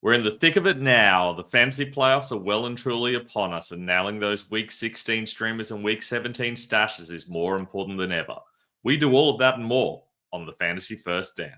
We're in the thick of it now. The fantasy playoffs are well and truly upon us, and nailing those Week 16 streamers and Week 17 stashes is more important than ever. We do all of that and more on the Fantasy First Down.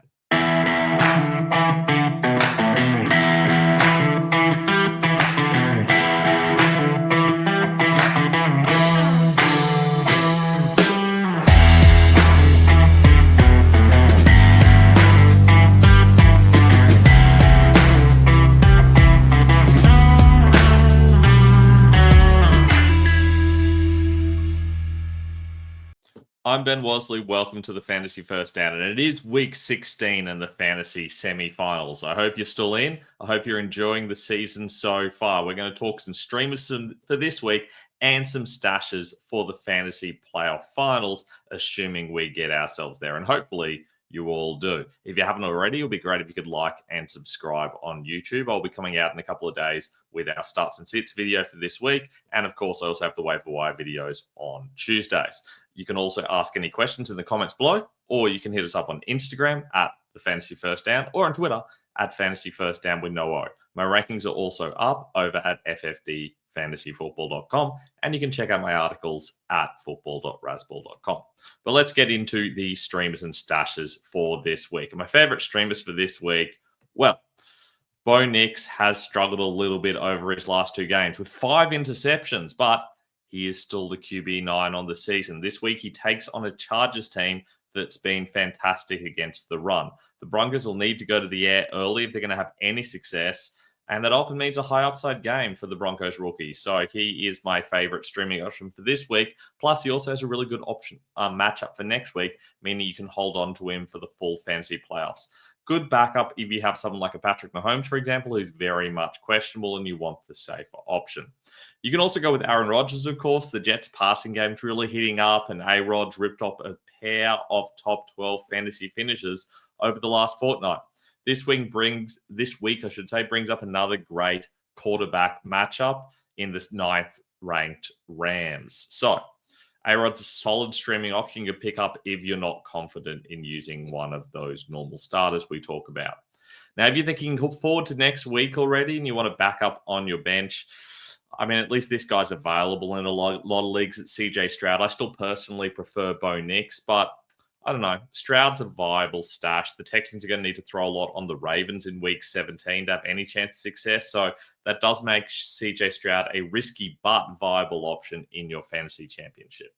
I'm Ben Wasley. Welcome to the Fantasy First Down. And it is week 16 and the fantasy semi-finals. I hope you're still in. I hope you're enjoying the season so far. We're going to talk some streamers for this week and some stashes for the fantasy playoff finals, assuming we get ourselves there. And hopefully you all do. If you haven't already, it would be great if you could like and subscribe on YouTube. I'll be coming out in a couple of days with our starts and sits video for this week. And of course, I also have the waiver wire videos on Tuesdays. You can also ask any questions in the comments below, or you can hit us up on Instagram at the Fantasy First Down, or on Twitter at Fantasy First Down with no O. My rankings are also up over at ffdfantasyfootball.com, and you can check out my articles at football.rasball.com. But let's get into the streamers and stashes for this week. And my favorite streamers for this week, well, Bo Nix has struggled a little bit over his last two games with 5 interceptions, but he is still the QB9 on the season. This week, he takes on a Chargers team that's been fantastic against the run. The Broncos will need to go to the air early if they're going to have any success, and that often means a high upside game for the Broncos rookie. So he is my favorite streaming option for this week. Plus, he also has a really good option matchup for next week, meaning you can hold on to him for the full fantasy playoffs. Good backup if you have someone like a Patrick Mahomes, for example, who's very much questionable and you want the safer option. You can also go with Aaron Rodgers, of course. The Jets' passing game's really heating up, and A-Rod's ripped off a pair of top 12 fantasy finishes over the last fortnight. This week brings up another great quarterback matchup in this 9th ranked Rams. So A-Rod's a solid streaming option you can pick up if you're not confident in using one of those normal starters we talk about. Now, if you're thinking forward to next week already and you want to back up on your bench, I mean, at least this guy's available in a lot of leagues at CJ Stroud. I still personally prefer Bo Nix, but I don't know. Stroud's a viable stash. The Texans are going to need to throw a lot on the Ravens in week 17 to have any chance of success. So that does make CJ Stroud a risky but viable option in your fantasy championship.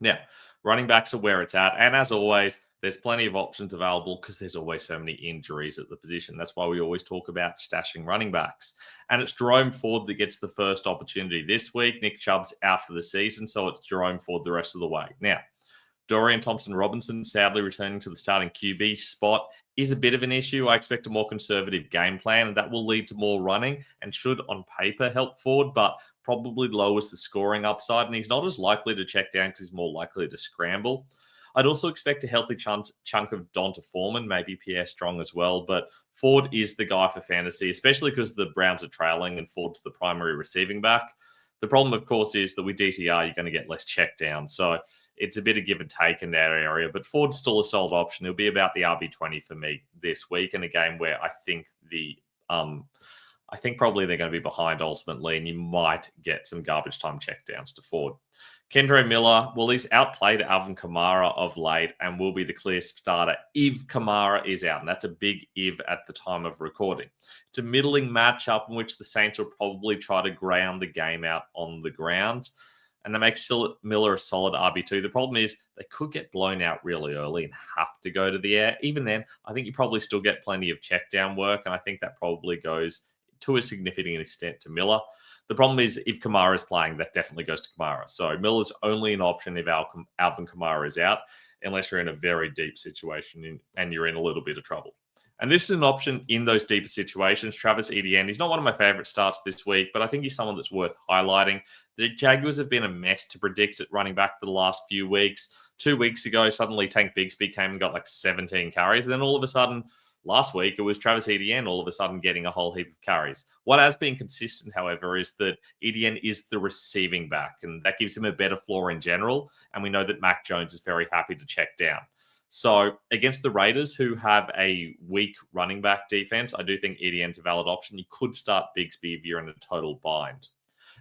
Now, running backs are where it's at. And as always, there's plenty of options available because there's always so many injuries at the position. That's why we always talk about stashing running backs. And it's Jerome Ford that gets the first opportunity this week. Nick Chubb's out for the season, so it's Jerome Ford the rest of the way. Now, Dorian Thompson-Robinson, sadly returning to the starting QB spot, is a bit of an issue. I expect a more conservative game plan, and that will lead to more running and should, on paper, help Ford, but probably lowers the scoring upside, and he's not as likely to check down because he's more likely to scramble. I'd also expect a healthy chunk of Donta Foreman, maybe Pierre Strong as well, but Ford is the guy for fantasy, especially because the Browns are trailing and Ford's the primary receiving back. The problem, of course, is that with DTR, you're going to get less check down, so it's a bit of give and take in that area, but Ford's still a solid option. He'll be about the RB20 for me this week in a game where I think probably they're going to be behind ultimately, and you might get some garbage time checkdowns to Ford. Kendre Miller, well, he's outplayed Alvin Kamara of late and will be the clear starter if Kamara is out, and that's a big if at the time of recording. It's a middling matchup in which the Saints will probably try to ground the game out on the ground, and that makes Miller a solid RB2. The problem is they could get blown out really early and have to go to the air. Even then, I think you probably still get plenty of check down work, and I think that probably goes to a significant extent to Miller. The problem is if Kamara is playing, that definitely goes to Kamara. So Miller's only an option if Alvin Kamara is out, unless you're in a very deep situation and you're in a little bit of trouble. And this is an option in those deeper situations. Travis Etienne, he's not one of my favorite starts this week, but I think he's someone that's worth highlighting. The Jaguars have been a mess to predict at running back for the last few weeks. 2 weeks ago, suddenly Tank Bigsby came and got like 17 carries. And then all of a sudden, last week, it was Travis Etienne all of a sudden getting a whole heap of carries. What has been consistent, however, is that Etienne is the receiving back, and that gives him a better floor in general. And we know that Mac Jones is very happy to check down. So against the Raiders, who have a weak running back defense, I do think Etienne's a valid option. You could start Bigsby if you're in a total bind.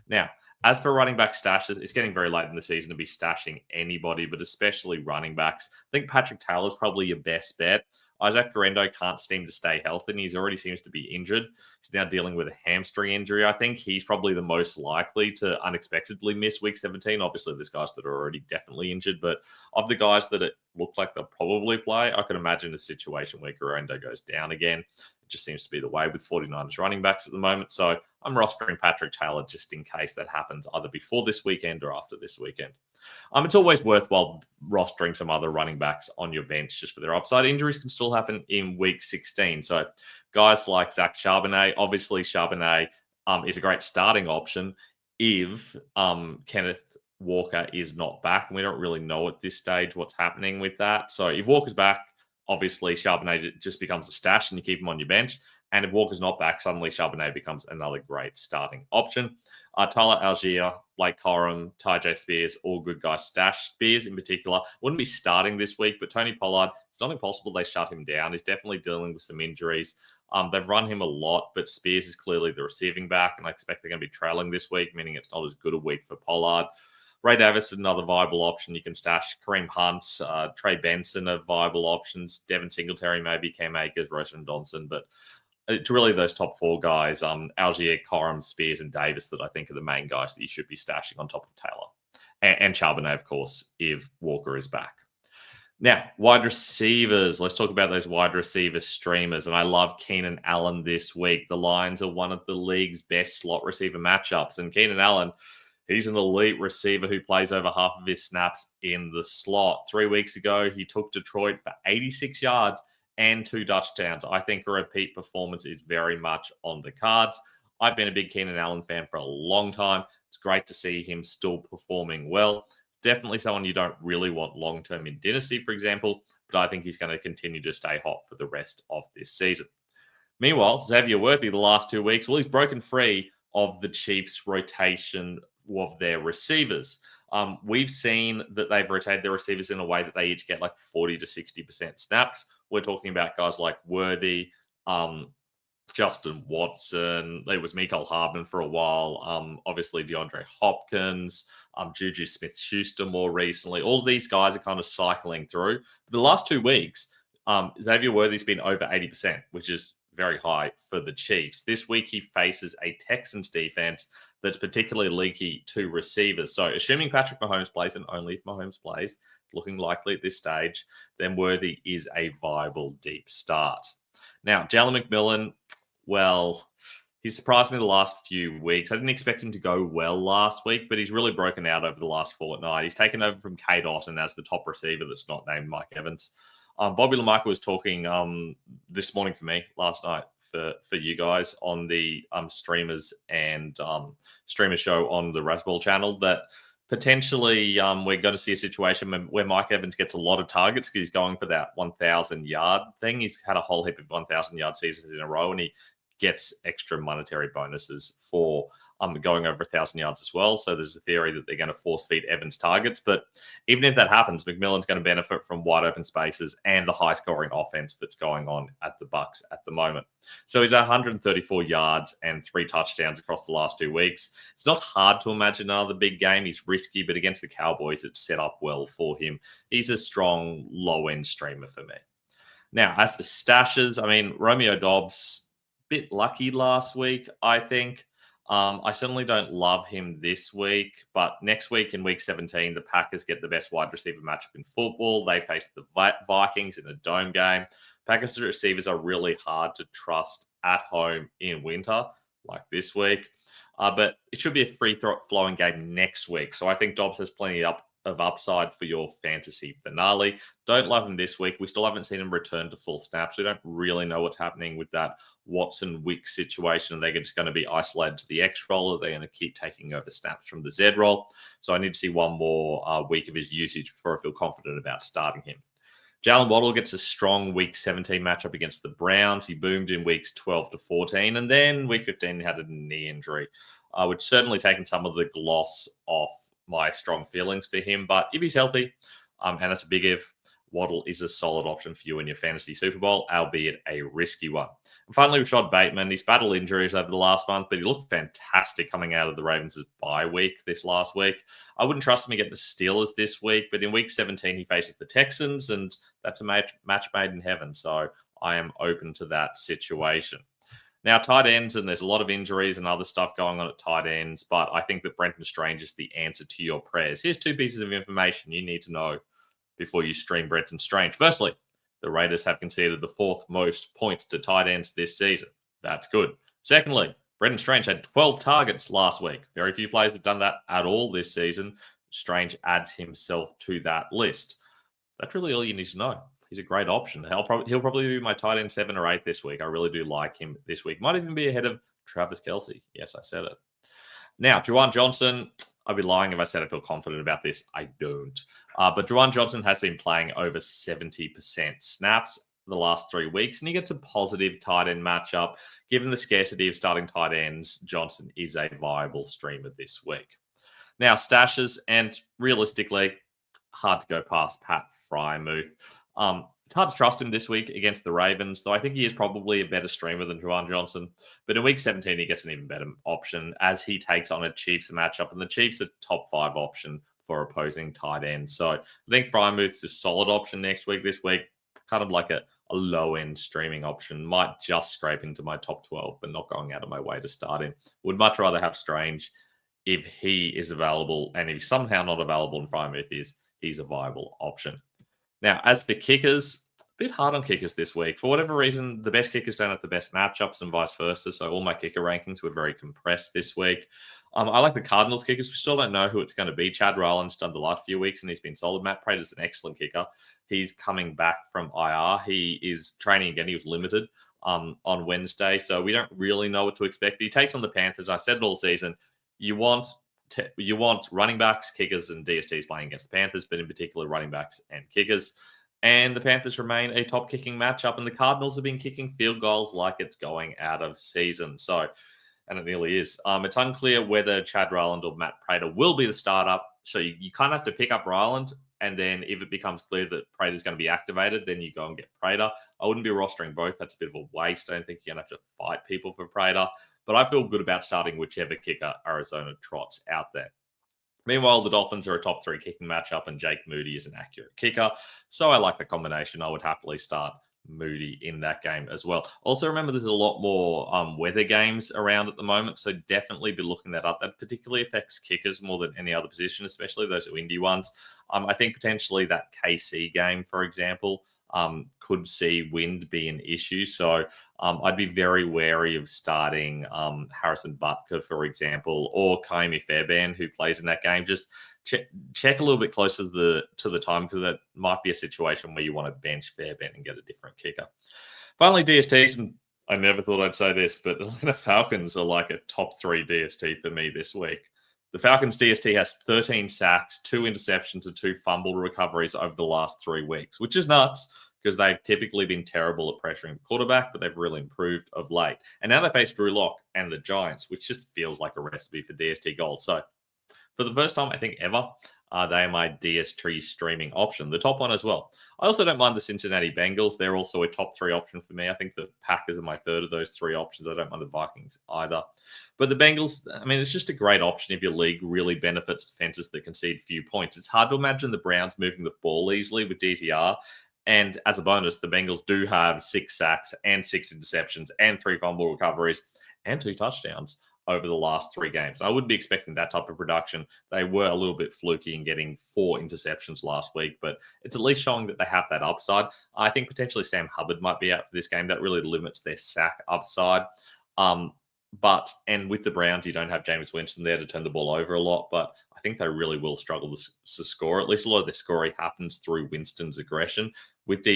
Now, as for running back stashes, it's getting very late in the season to be stashing anybody, but especially running backs. I think Patrick Taylor is probably your best bet. Isaac Garendo can't seem to stay healthy, and he's already seems to be injured. He's now dealing with a hamstring injury. I think he's probably the most likely to unexpectedly miss week 17. Obviously, there's guys that are already definitely injured, but of the guys that it look like they'll probably play, I could imagine a situation where Garendo goes down again. It just seems to be the way with 49ers running backs at the moment. So I'm rostering Patrick Taylor just in case that happens either before this weekend or after this weekend. It's always worthwhile rostering some other running backs on your bench just for their upside. Injuries can still happen in week 16. So guys like Zach Charbonnet, obviously Charbonnet is a great starting option if Kenneth Walker is not back. And we don't really know at this stage what's happening with that. So if Walker's back, obviously Charbonnet just becomes a stash and you keep him on your bench. And if Walker's not back, suddenly Charbonnet becomes another great starting option. Tyler Algier, Blake Corum, Tyjae Spears, all good guys. Stash Spears in particular wouldn't be starting this week, but Tony Pollard, it's not impossible they shut him down. He's definitely dealing with some injuries. They've run him a lot, but Spears is clearly the receiving back, and I expect they're going to be trailing this week, meaning it's not as good a week for Pollard. Ray Davis is another viable option you can stash. Kareem Hunt, Trey Benson are viable options. Devin Singletary, maybe Cam Akers, Roshan Johnson, but it's really those top four guys, Algier, Corum, Spears, and Davis that I think are the main guys that you should be stashing on top of Taylor. And Charbonnet, of course, if Walker is back. Now, wide receivers. Let's talk about those wide receiver streamers. And I love Keenan Allen this week. The Lions are one of the league's best slot receiver matchups. And Keenan Allen, he's an elite receiver who plays over half of his snaps in the slot. 3 weeks ago, he took Detroit for 86 yards and 2 touchdowns. I think a repeat performance is very much on the cards. I've been a big Keenan Allen fan for a long time. It's great to see him still performing well. It's definitely someone you don't really want long-term in Dynasty, for example, but I think he's going to continue to stay hot for the rest of this season. Meanwhile, Xavier Worthy, the last 2 weeks, well, he's broken free of the Chiefs' rotation of their receivers. We've seen that they've rotated their receivers in a way that they each get like 40 to 60% snaps. We're talking about guys like Worthy, Justin Watson. There was Mecole Hardman for a while. Obviously, DeAndre Hopkins, Juju Smith-Schuster more recently. All of these guys are kind of cycling through. For the last 2 weeks, Xavier Worthy's been over 80%, which is very high for the Chiefs. This week, he faces a Texans defense that's particularly leaky to receivers. So assuming Patrick Mahomes plays, and only if Mahomes plays, looking likely at this stage, then Worthy is a viable deep start. Now, Jalen McMillan, well, he surprised me the last few weeks. I didn't expect him to go well last week, but he's really broken out over the last fortnight. He's taken over from Kate Otten as the top receiver that's not named Mike Evans. Bobby LaMarca was talking this morning for me, last night for you guys on the streamers and streamer show on the Razzball channel that potentially we're going to see a situation where Mike Evans gets a lot of targets because he's going for that 1,000-yard thing. He's had a whole heap of 1,000-yard seasons in a row, and he gets extra monetary bonuses for going over 1,000 yards as well. So there's a theory that they're going to force feed Evans targets. But even if that happens, McMillan's going to benefit from wide open spaces and the high scoring offense that's going on at the Bucs at the moment. So he's 134 yards and 3 touchdowns across the last 2 weeks. It's not hard to imagine another big game. He's risky, but against the Cowboys, it's set up well for him. He's a strong low-end streamer for me. Now, as for stashes, I mean, Romeo Dobbs, bit lucky last week, I think. I certainly don't love him this week, but next week in week 17, the Packers get the best wide receiver matchup in football. They face the Vikings in a dome game. Packers receivers are really hard to trust at home in winter, like this week. But it should be a free-flowing game next week. So I think Dobbs has plenty of upside for your fantasy finale. Don't love him this week. We still haven't seen him return to full snaps. We don't really know what's happening with that Watson-Wick situation. Are they just going to be isolated to the X role? Are they going to keep taking over snaps from the Z role? So I need to see one more week of his usage before I feel confident about starting him. Jalen Waddle gets a strong week 17 matchup against the Browns. He boomed in weeks 12 to 14. And then week 15 had a knee injury, which certainly taken some of the gloss off my strong feelings for him. But if he's healthy, and it's a big if, Waddle is a solid option for you in your fantasy Super Bowl, albeit a risky one. And finally, Rashad Bateman. He's battled injuries over the last month, but he looked fantastic coming out of the Ravens' bye week this last week. I wouldn't trust him against the Steelers this week, but in week 17, he faces the Texans, and that's a match made in heaven. So I am open to that situation. Now, tight ends, and there's a lot of injuries and other stuff going on at tight ends, but I think that Brenton Strange is the answer to your prayers. Here's 2 pieces of information you need to know before you stream Brenton Strange. Firstly, the Raiders have conceded the 4th most points to tight ends this season. That's good. Secondly, Brenton Strange had 12 targets last week. Very few players have done that at all this season. Strange adds himself to that list. That's really all you need to know. He's a great option. He'll probably be my tight end 7 or 8 this week. I really do like him this week. Might even be ahead of Travis Kelce. Yes, I said it. Now, Juwan Johnson, I'd be lying if I said I feel confident about this. I don't. But Juwan Johnson has been playing over 70% snaps the last 3 weeks, and he gets a positive tight end matchup. Given the scarcity of starting tight ends, Johnson is a viable streamer this week. Now, stashes, and realistically, hard to go past Pat Freiermuth. It's hard to trust him this week against the Ravens, though I think he is probably a better streamer than Juwan Johnson. But in week 17, he gets an even better option as he takes on a Chiefs matchup, and the Chiefs are top 5 option for opposing tight ends. So I think Freiermuth's a solid option next week. This week, kind of like a low-end streaming option. Might just scrape into my top 12, but not going out of my way to start him. Would much rather have Strange if he is available, and if he's somehow not available and Freiermuth is, he's a viable option. Now, as for kickers, a bit hard on kickers this week. For whatever reason, the best kickers don't have the best matchups and vice versa. So all my kicker rankings were very compressed this week. I like the Cardinals kickers. We still don't know who it's going to be. Chad Ryland's done the last few weeks and he's been solid. Matt Prater's an excellent kicker. He's coming back from IR. He is training again. He was limited on Wednesday. So we don't really know what to expect. But he takes on the Panthers. I said it all season. You want running backs, kickers, and DSTs playing against the Panthers, but in particular running backs and kickers. And the Panthers remain a top kicking matchup, and the Cardinals have been kicking field goals like it's going out of season. So, and it nearly is. It's unclear whether Chad Ryland or Matt Prater will be the startup. So you kind of have to pick up Ryland, and then if it becomes clear that Prater's going to be activated, then you go and get Prater. I wouldn't be rostering both. That's a bit of a waste. I don't think you're going to have to fight people for Prater. But I feel good about starting whichever kicker Arizona trots out there. Meanwhile, the Dolphins are a top 3 kicking matchup, and Jake Moody is an accurate kicker. So I like the combination. I would happily start Moody in that game as well. Also, remember, there's a lot more weather games around at the moment, so definitely be looking that up. That particularly affects kickers more than any other position, especially those windy ones. I think potentially that KC game, for example, could see wind be an issue. So I'd be very wary of starting Harrison Butker, for example, or Kaimi Fairbairn, who plays in that game. Just check a little bit closer to the time, because that might be a situation where you want to bench Fairbairn and get a different kicker. Finally, DSTs, and I never thought I'd say this, but the Falcons are like a top 3 DST for me this week. The Falcons DST has 13 sacks, 2 interceptions, and 2 fumble recoveries over the last 3 weeks, which is nuts because they've typically been terrible at pressuring the quarterback, but they've really improved of late. And now they face Drew Lock and the Giants, which just feels like a recipe for DST gold. So for the first time, I think ever, they are my DST streaming option, the top one as well. I also don't mind the Cincinnati Bengals. They're also a top 3 option for me. I think the Packers are my third of those 3 options. I don't mind the Vikings either. But the Bengals, I mean, it's just a great option if your league really benefits defenses that concede few points. It's hard to imagine the Browns moving the ball easily with DTR. And as a bonus, the Bengals do have 6 sacks and 6 interceptions and 3 fumble recoveries and 2 touchdowns over the last 3 games. I wouldn't be expecting that type of production. They were a little bit fluky in getting 4 interceptions last week, but it's at least showing that they have that upside. I think potentially Sam Hubbard might be out for this game. That really limits their sack upside. And with the Browns, you don't have Jameis Winston there to turn the ball over a lot, but I think they really will struggle to score. At least a lot of their scoring happens through Winston's aggression. With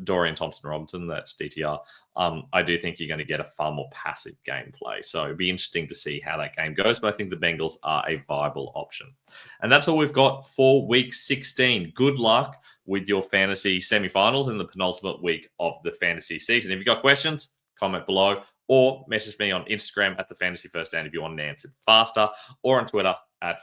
Dorian Thompson-Robinson, that's DTR, I do think you're going to get a far more passive gameplay. So it'd be interesting to see how that game goes, but I think the Bengals are a viable option. And that's all we've got for week 16. Good luck with your fantasy semifinals in the penultimate week of the fantasy season. If you've got questions, comment below, or message me on Instagram at the Fantasy First Down if you want an answer faster, or on Twitter at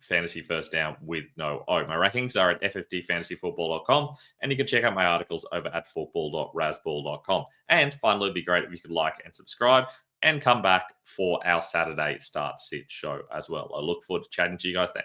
fantasy first down with no O. My rankings are at ffdfantasyfootball.com, and you can check out my articles over at football.rasball.com. And finally, it'd be great if you could like and subscribe and come back for our Saturday Start Sit show as well. I look forward to chatting to you guys then.